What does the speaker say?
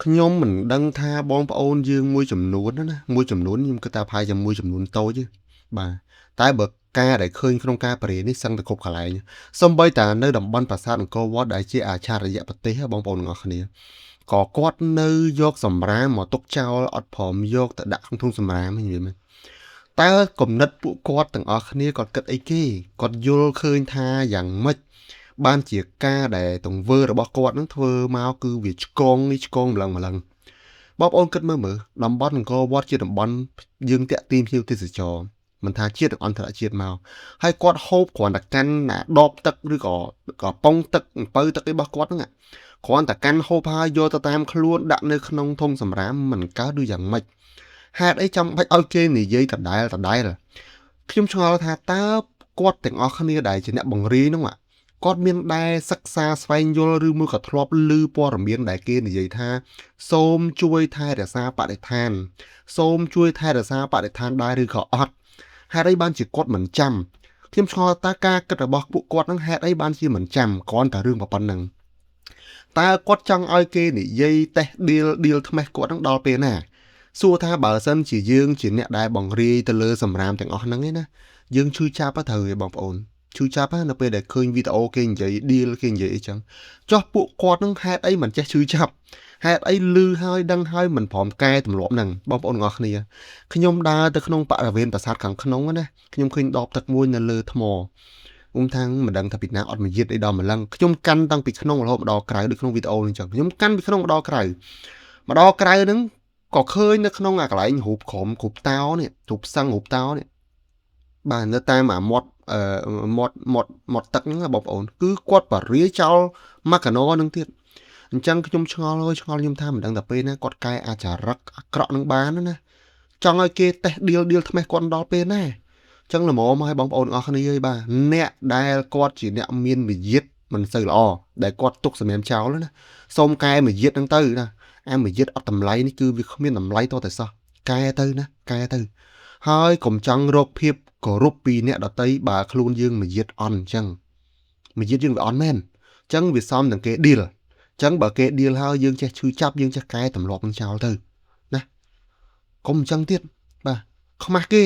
nhóm mình đăng tha bonប្អូនយើងមួយចំនួនណាមួយចំនួនខ្ញុំគិតថាប្រហែលជាមួយចំនួនតូចទេបាទតែបើការដែលឃើញក្នុងការបរិយានេះសឹងតែគ្រប់កន្លែងសំបីតានៅតំបន់ប្រាសាទអង្គរវត្តដែលជាអច្ឆរិយប្រទេសបងប្អូនទាំងអស់គ្នាក៏គាត់នៅយកសម្រាមមកទុកចោលអត់ព្រមយកទៅដាក់ក្នុងធុងសម្រាមហ្នឹងនិយាយមែនតើគំនិតពួកគាត់ទាំងអស់គ្នាគាត់គិតអីគេគាត់យល់ឃើញថាយ៉ាងម៉េចបានជាការដែលទង្វើរបស់គាត់នឹងធ្វើមកគឺវាឆ្កងនេះឆ្កងម្លឹងម្លឹងបងប្អូនគិតមើលតំបន់អង្គរវត្តជាតំបន់យើងតាក់ទាញភ្ញៀវទេសចរមិនថាជាតិឬអន្តរជាតិមកហើយគាត់ហូបគ្រាន់តែកាន់ណាដបទឹកឬក៏កំប៉ុងទឹកអំពៅទឹករបស់គាត់ហ្នឹងគ្រាន់តែកាន់ហូបហើយយកទៅតាមខ្លួនដាក់នៅក្នុងធុងសម្រាមមិនកើតដូចយ៉ាងម៉េចហេតុអីចាំបាច់ឲ្យគេនិយាយដដែលខ្ញុំឆ្ងល់ថាតើគាត់ទាំងអស់គ្នាដែលជាអ្នកបង្រៀនហ្នឹងគាត់មានដែរសិក្សាស្វែងយល់ឬមួយក៏ធ្លាប់ឮព័ត៌មានដែលគេនិយាយថាសូមជួយថែរក្សាបរិស្ថានសូមជួយថែរក្សាបរិស្ថានដែរឬក៏អត់ហេតុអីបានជាគាត់មិនចាំខ្ញុំឆ្ងល់តើការគិតរបស់ពួកគាត់នឹងហេតុអីបានជាមិនចាំគ្រាន់តែរឿងប៉ុណ្្នឹងតើគាត់ចង់ឲ្យគេនិយាយតេះឌីលថ្មេះគាត់នឹងដល់ពេលណាសួរថាបើសិនជាយើងជាអ្នកដែលបង្រៀនទៅលើសម្រាមទាំងអស់ហ្នឹងឯណាយើងឈឺចាប់ទៅត្រូវឯបងប្អូនឈឺចាប់នៅពេលដែលឃើញវីដេអូគេនិយាយឌីលគេនិយាយអីចឹងចោះពួកគាត់នឹងហេតុអីមិនចេះឈឺចាប់ហេតុអីលឺហើយដឹងហើយមិនព្រមកែទម្លាប់ហ្នឹងបងប្អូនទាំងអស់គ្នាខ្ញុំដើរទៅក្នុងបរិវេណប្រាសាទខាងក្នុងណាខ្ញុំឃើញដបទឹកមួយនៅលើថ្មថាំងមិនដឹងថាពីណាអត់មកយឺតអីដល់ម្លឹងខ្ញុំកាន់តាំងពីក្នុងរហូតមកដល់ក្រៅដូចក្នុងវីដេអូនេះចឹងខ្ញុំកាន់ពីក្នុងមកដល់ក្រៅហ្នឹងក៏ឃើញនៅក្នុងអាកន្លែងរូបក្រុមរូបតោនេះរូបសឹងរូបតោនេះបាទនៅតាមអាមាត់មាត់ទឹកហ្នឹងបងប្អូនគឺគាត់បរាចោលមកកណោហ្នឹងទៀតអញ្ចឹងខ្ញុំឆ្ងល់ខ្ញុំថាមិនដឹងតែពេលណាគាត់កែអាចរិកអាក្រក់នឹងបានណាចង់ឲ្យគេតេះឌីលថ្មេះគាត់ដល់ពេលណាចឹងល្មមឲ្យបងប្អូនអស់គ្នាអើយបាទអ្នកដែលគាត់ជាអ្នកមានវិយាតមិនសូវល្អដែលគាត់ទុកសម្រាប់ចោលណាសូមកែវិយាតហ្នឹងទៅណាអាវិយាតអត់តម្លៃនេះគឺវាគ្មានតម្លៃតតែសោះកែទៅហើយកុំចង់រកភាពគោរពពីអ្នកដតីបើខ្លួនយើងវិយាតអន់អញ្ចឹងវិយាតយើងវាអន់មែនអញ្ចឹងវាសមនឹងគេឌីលអញ្ចឹងបើគេឌីលហើយយើងចេះឈឺចាប់យើងចេះកែទម្លាប់នឹងចោលទៅណាកុំអញ្ចឹងទៀតបាទខ្មាស់គេ